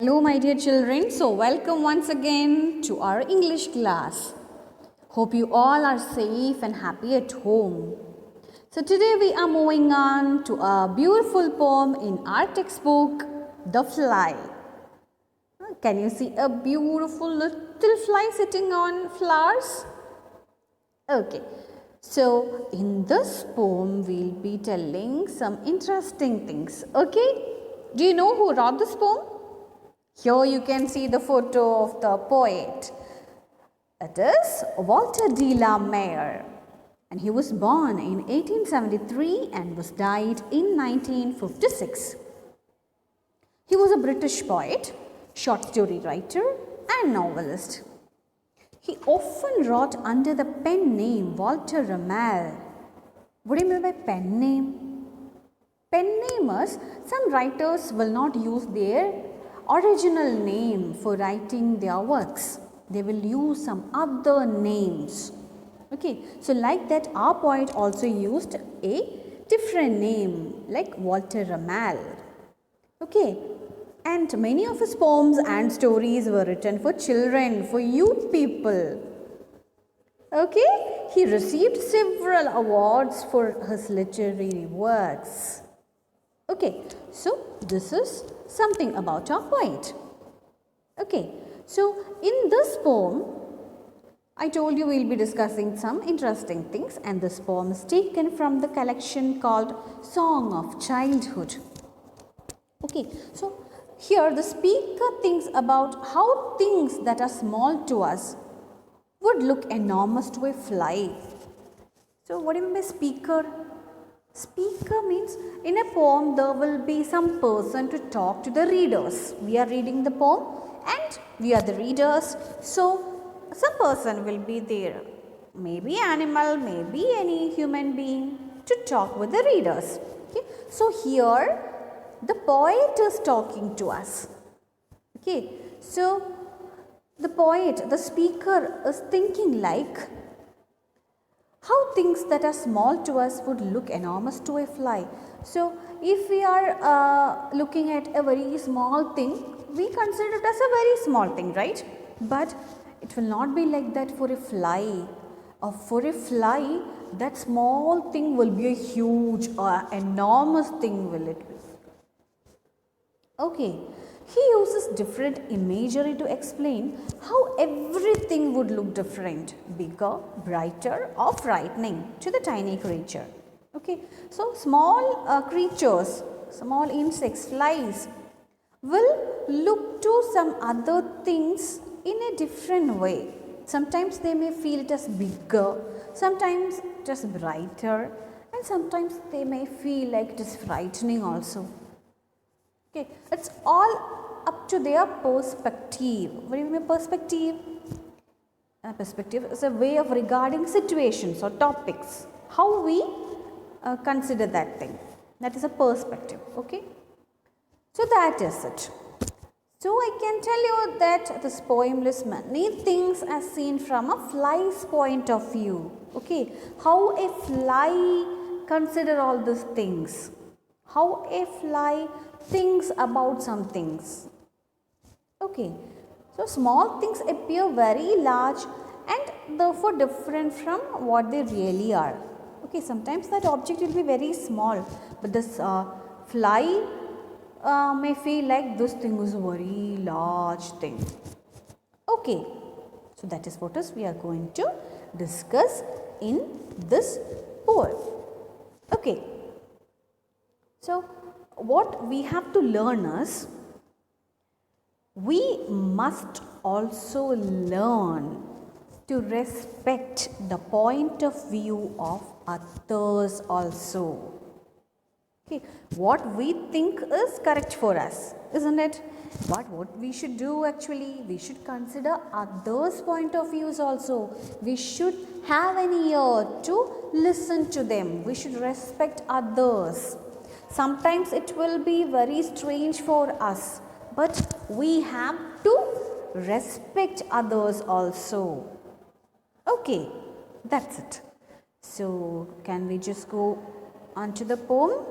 Hello, my dear children. So, welcome once again to our English class. Hope you all are safe and happy at home. So, today we are moving on to a beautiful poem in our textbook, The Fly. Can you see a beautiful little fly sitting on flowers? Okay. So, in this poem, we'll be telling some interesting things. Okay? Do you know who wrote this poem? Here you can see the photo of the poet. It is Walter de la Mare, and he was born in 1873 and was died in 1956. He was a British poet, short story writer and novelist. He often wrote under the pen name Walter Ramal. What do you mean by pen name? Pen name is some writers will not use their original name for writing their works. They will use some other names. Okay, so like that our poet also used a different name like Walter Ramal. Okay, and many of his poems and stories were written for children, for youth people. Okay, he received several awards for his literary works. Okay, so this is something about our poet. Okay, so in this poem, I told you we'll be discussing some interesting things, and this poem is taken from the collection called Song of Childhood. Okay, so here the speaker thinks about how things that are small to us would look enormous to a fly. So what do you mean by speaker? Speaker means in a poem there will be some person to talk to the readers. We are reading the poem and we are the readers. So some person will be there. Maybe animal, maybe any human being to talk with the readers. Okay. So here the poet is talking to us. Okay. So the poet, the speaker is thinking like how things that are small to us would look enormous to a fly. So, if we are looking at a very small thing, we consider it as a very small thing, right? But it will not be like that for a fly. For a fly, that small thing will be a huge or enormous thing, will it be? Okay. He uses different imagery to explain how everything would look different, bigger, brighter or frightening to the tiny creature. Okay, so small creatures, small insects, flies will look to some other things in a different way. Sometimes they may feel it as bigger, sometimes it is brighter, and sometimes they may feel like it is frightening also. Okay, it's all up to their perspective. What do you mean perspective? Perspective is a way of regarding situations or topics. How we consider that thing. That is a perspective. Okay. So that is it. So I can tell you that this poem lists many things as seen from a fly's point of view. Okay. How a fly consider all these things. How a fly thinks about some things. Okay, so small things appear very large and therefore different from what they really are. Okay, sometimes that object will be very small, but this fly may feel like this thing is a very large thing. Okay, so that is what we are going to discuss in this poem. Okay, so what we have to learn is we must also learn to respect the point of view of others also. Okay, what we think is correct for us, isn't it? But what we should do actually, we should consider others' point of views also. We should have an ear to listen to them. We should respect others. Sometimes it will be very strange for us, but we have to respect others also. Okay, that's it. So, can we just go on to the poem?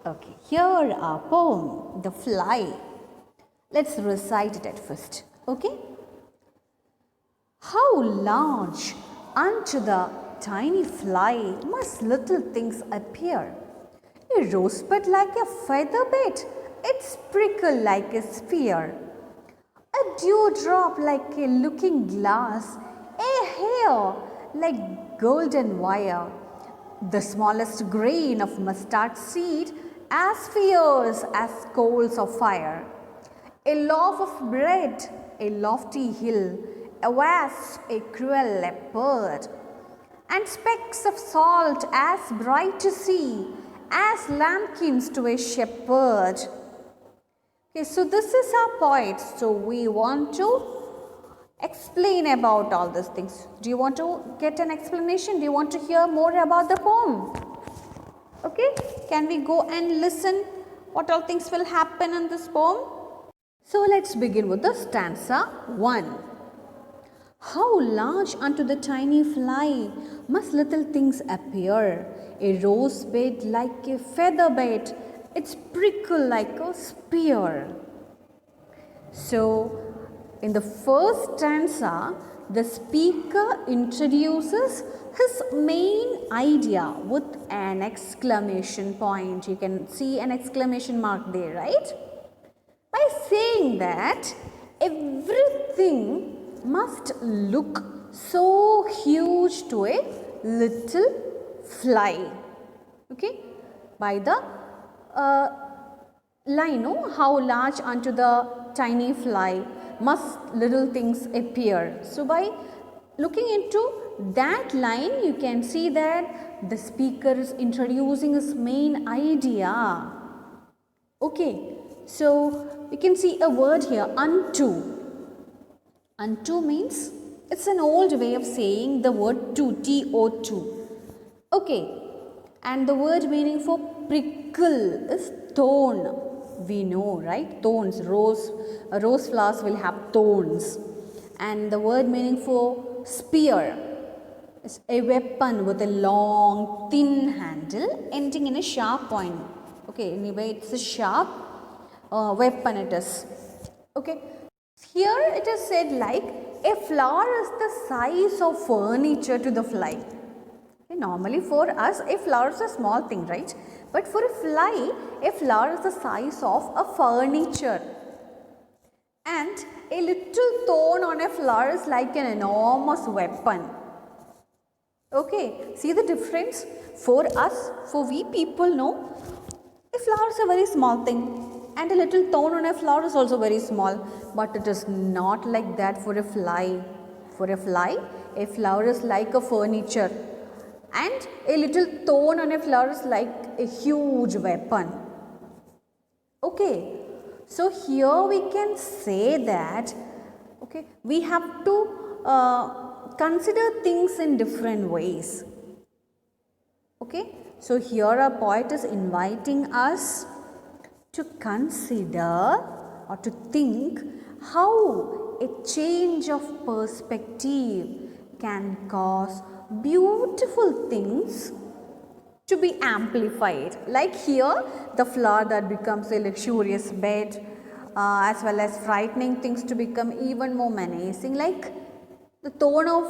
Okay, here our poem, The Fly. Let's recite it at first. Okay? How large unto the tiny fly must little things appear. A rosebud like a feather bed, its prickle like a spear. A dewdrop like a looking glass, a hair like golden wire. The smallest grain of mustard seed as fierce as coals of fire. A loaf of bread, a lofty hill, a wasp, a cruel leopard, and specks of salt as bright to see as lambkins to a shepherd. Okay, so this is our poet. So we want to explain about all these things. Do you want to get an explanation? Do you want to hear more about the poem? Okay, can we go and listen what all things will happen in this poem? So let's begin with the stanza 1. How large unto the tiny fly must little things appear, a rose bed like a feather bed, its prickle like a spear. So in the first stanza, the speaker introduces his main idea with an exclamation point. You can see an exclamation mark there, right? By saying that everything must look so huge to a little fly. Okay? By the line, no? How large unto the tiny fly must little things appear. So by looking into that line, you can see that the speaker is introducing his main idea. Okay, so we can see a word here, unto. Unto means, it's an old way of saying the word to, T-O-2. Okay, and the word meaning for prickle is thorn. We know, right? Thorns, rose flowers will have thorns. And the word meaning for spear is a weapon with a long, thin handle ending in a sharp point. Okay, anyway, it's a sharp weapon it is. Okay, here it is said like a flower is the size of furniture to the fly. Okay, normally for us, a flower is a small thing, right? But for a fly, a flower is the size of a furniture. And a little thorn on a flower is like an enormous weapon. Okay, see the difference? For us, for we people know, a flower is a very small thing. And a little thorn on a flower is also very small. But it is not like that for a fly. For a fly, a flower is like a furniture. And a little thorn on a flower is like a huge weapon. Okay, so here we can say that, okay, we have to consider things in different ways. Okay, so here a poet is inviting us to consider or to think how a change of perspective can cause beautiful things to be amplified. Like here, the flower that becomes a luxurious bed, as well as frightening things to become even more menacing. Like the thorn of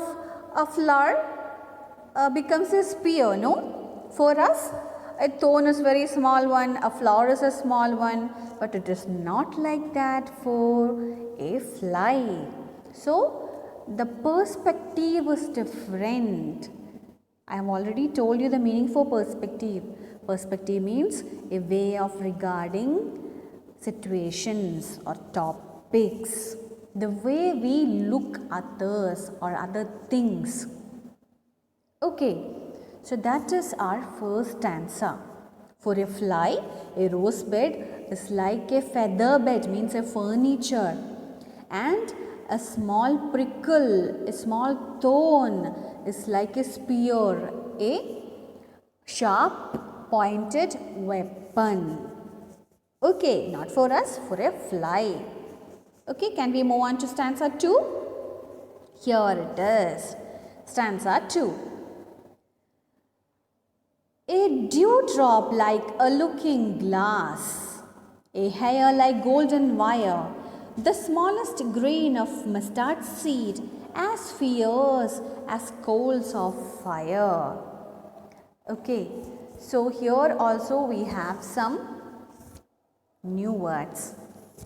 a flower becomes a spear, no? For us, a thorn is very small one, a flower is a small one, but it is not like that for a fly. So, the perspective is different. I have already told you the meaning for perspective. Perspective means a way of regarding situations or topics. The way we look at others or other things. Okay, so that is our first stanza. For a fly, a rose bed is like a feather bed, means a furniture. And a small prickle, a small thorn is like a spear, a sharp pointed weapon. Okay, not for us, for a fly. Okay, can we move on to stanza 2? Here it is. Stanza 2. A dewdrop like a looking glass, a hair like golden wire. the smallest grain of mustard seed as fierce as coals of fire. Okay, so here also we have some new words.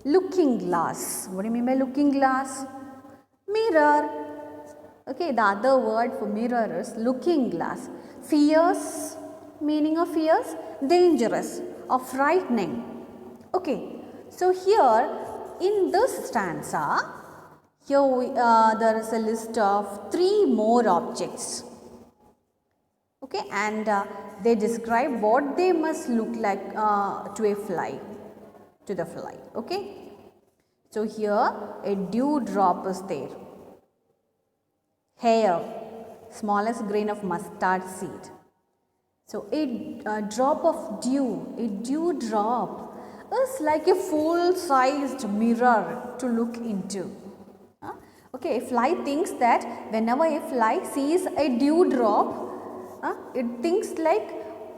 Looking glass. What do you mean by looking glass? Mirror. Okay, the other word for mirror is looking glass. Fierce, meaning of fierce, dangerous or frightening. Okay, so here in this stanza, there is a list of 3 more objects. Okay, and they describe what they must look like to a fly, to the fly. Okay, so here a dewdrop is there. Hair, smallest grain of mustard seed. So a drop of dew, a dewdrop is like a full-sized mirror to look into. Okay, a fly thinks that whenever a fly sees a dewdrop, it thinks like,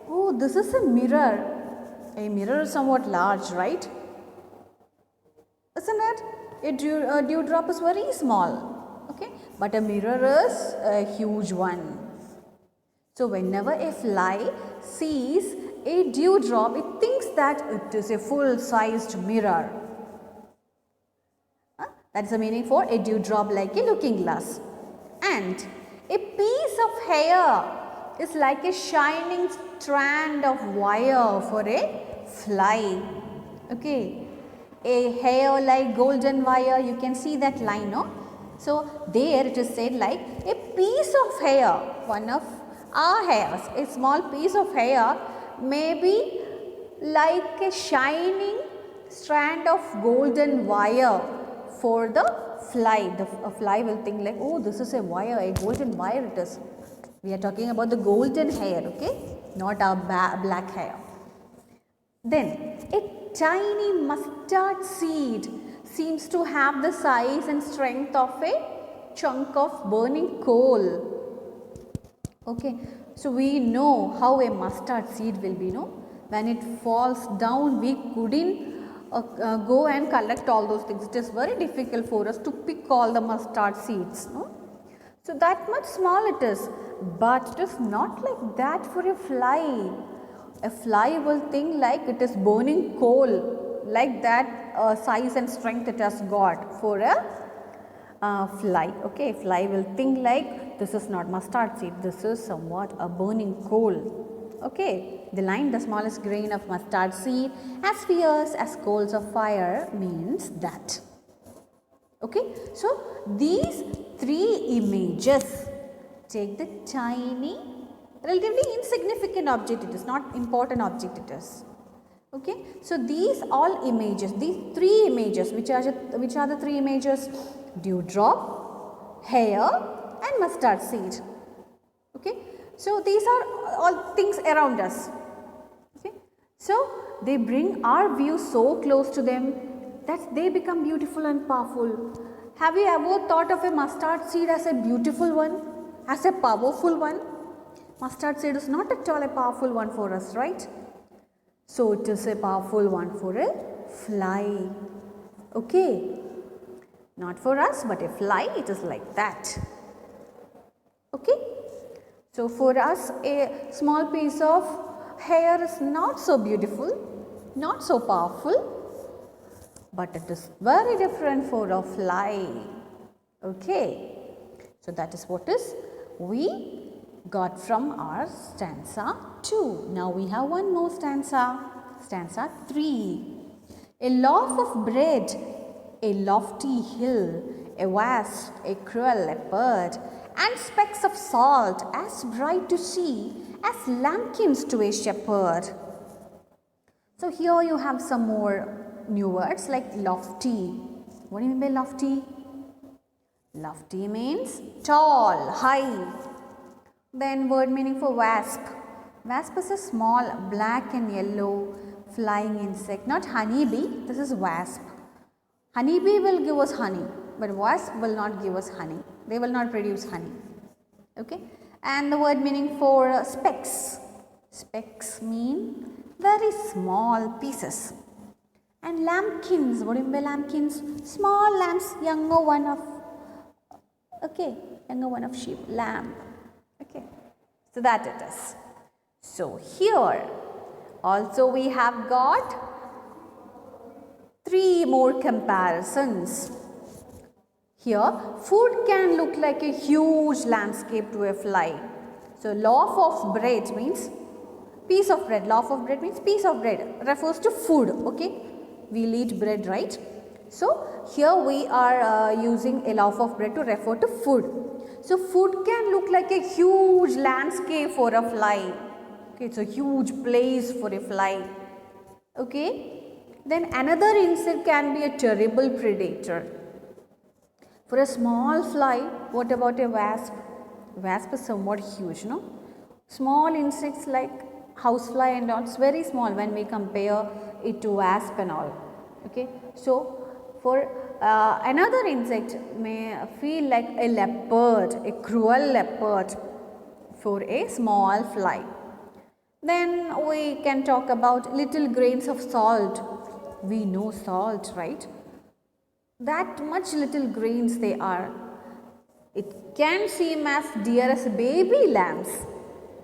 oh, this is a mirror. A mirror is somewhat large, right? Isn't it? A dewdrop is very small. Okay, but a mirror is a huge one. So whenever a fly sees a dewdrop, it thinks that it is a full-sized mirror. That is the meaning for a dewdrop, like a looking glass. And a piece of hair is like a shining strand of wire for a fly. Okay, a hair like golden wire, you can see that line, no? So there it is said like a piece of hair, one of our hairs, a small piece of hair may be like a shining strand of golden wire for the fly. The fly will think like, oh, this is a wire, a golden wire it is. We are talking about the golden hair, okay, not our black hair. Then a tiny mustard seed seems to have the size and strength of a chunk of burning coal. Okay, so we know how a mustard seed will be, no? When it falls down, we couldn't go and collect all those things. It is very difficult for us to pick all the mustard seeds, no? So that much small it is, but it is not like that for a fly. A fly will think like it is burning coal, like that size and strength it has got for a fly. Okay, fly will think like this is not mustard seed, this is somewhat a burning coal. Okay, the line the smallest grain of mustard seed as fierce as coals of fire means that. Okay, so these 3 images, take the tiny, relatively insignificant object, it is not important object it is. Okay, so these all images, these 3 images, which are the 3 images? Dewdrop, hair and mustard seed. Okay, so these are all things around us. Okay, so they bring our view so close to them that they become beautiful and powerful. Have you ever thought of a mustard seed as a beautiful one, as a powerful one? Mustard seed is not at all a powerful one for us, right? So it is a powerful one for a fly. Okay, not for us, but a fly, it is like that. Okay, so for us a small piece of hair is not so beautiful, not so powerful, but it is very different for a fly. Okay, so that is what is we got from our stanza 2. Now we have one more stanza, stanza 3. A loaf of bread, a lofty hill, a wasp, a cruel leopard, and specks of salt as bright to see as lambkins to a shepherd. So here you have some more new words like lofty. What do you mean by lofty? Lofty means tall, high. Then word meaning for wasp. Wasp is a small black and yellow flying insect, not honeybee, this is wasp. Honeybee will give us honey, but wasp will not give us honey. They will not produce honey. Okay, and the word meaning for specks. Specks mean very small pieces. And lambkins, what do you mean by lambkins? Small lambs, younger one of, okay, younger one of sheep, lamb. Okay, so that it is. So here also we have got 3 more comparisons. Here, food can look like a huge landscape to a fly. So, loaf of bread means piece of bread. Loaf of bread means piece of bread. Refers to food. Okay, we'll eat bread, right? So, here we are using a loaf of bread to refer to food. So, food can look like a huge landscape for a fly. Okay, it's a huge place for a fly. Okay, then another insect can be a terrible predator. For a small fly, what about a wasp? Wasp is somewhat huge, no? Small insects like housefly and all, it's very small when we compare it to wasp and all. Okay, so for another insect may feel like a leopard, a cruel leopard for a small fly. Then we can talk about little grains of salt. We know salt, right? That much little grains they are. It can seem as dear as baby lambs.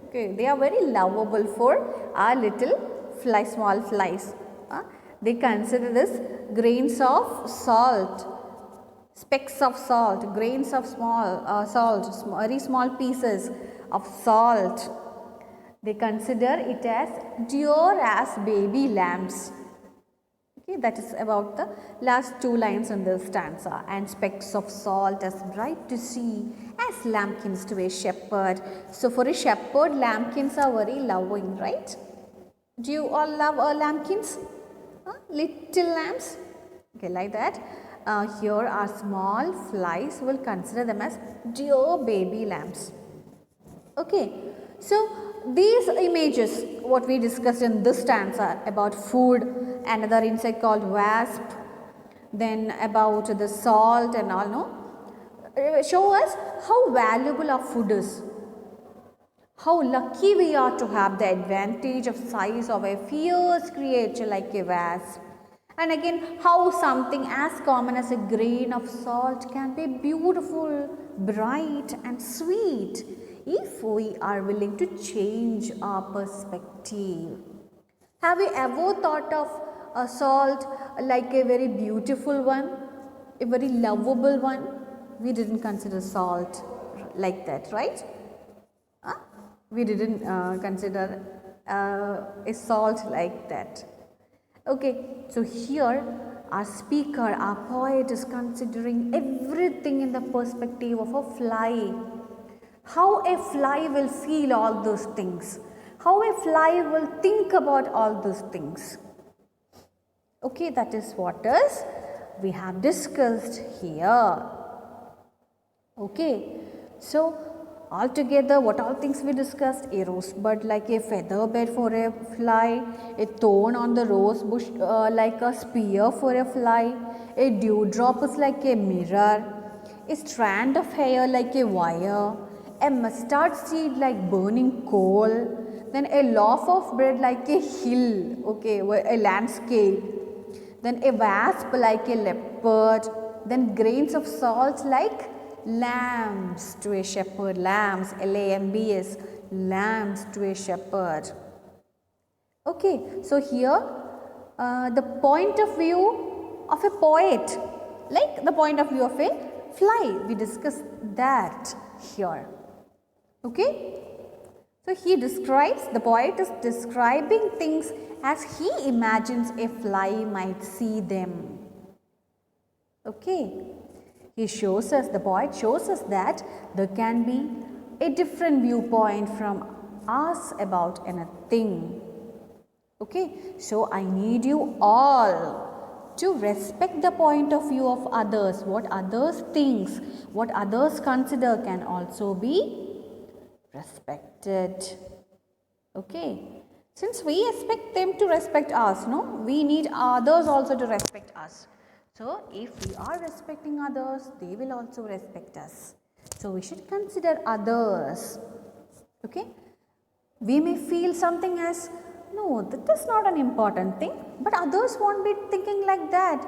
Okay, they are very lovable for our little fly, small flies. They consider this grains of salt, specks of salt, grains of small salt, very small pieces of salt. They consider it as dear as baby lambs. Okay, that is about the last 2 lines in this stanza. And specks of salt as bright to see as lambkins to a shepherd. So for a shepherd, lambkins are very loving, right? Do you all love lambkins? Little lambs? Okay, like that. Here our small flies will consider them as dear baby lambs. Okay, so these images, what we discussed in this stanza about food, another insect called wasp, then about the salt and all, no, show us how valuable our food is. How lucky we are to have the advantage of size of a fierce creature like a wasp. And again, how something as common as a grain of salt can be beautiful, bright and sweet if we are willing to change our perspective. Have you ever thought of a salt like a very beautiful one, a very lovable one? We didn't consider salt like that, right? We didn't consider a salt like that. Okay, so here our speaker, our poet is considering everything in the perspective of a fly. How a fly will feel all those things. How a fly will think about all those things. Okay, that is what is we have discussed here. Okay, so altogether what all things we discussed: a rosebud like a feather bed for a fly, a thorn on the rose bush like a spear for a fly, a dewdrop is like a mirror, a strand of hair like a wire, a mustard seed like burning coal, then a loaf of bread like a hill, okay, a landscape, then a wasp like a leopard, then grains of salt like lambs to a shepherd, lambs, L-A-M-B-S, lambs to a shepherd. Okay, so here the point of view of a poet, like the point of view of a fly, we discussed that here. Okay, so he describes, the poet is describing things as he imagines a fly might see them. Okay, he shows us, the poet shows us that there can be a different viewpoint from us about anything. Okay, so I need you all to respect the point of view of others. What others think, what others consider can also be respected. Okay, since we expect them to respect us, no, we need others also to respect us. So if we are respecting others, they will also respect us. So we should consider others. Okay, we may feel something as No, that is not an important thing, but others won't be thinking like that.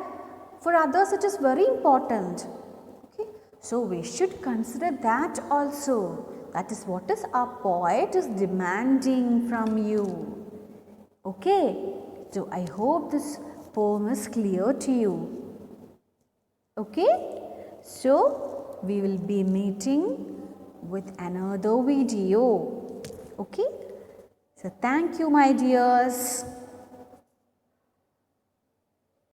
For others, it is very important. Okay, so we should consider that also. That is what is our poet is demanding from you. Okay, so I hope this poem is clear to you. Okay, so we will be meeting with another video. Okay, so thank you, my dears.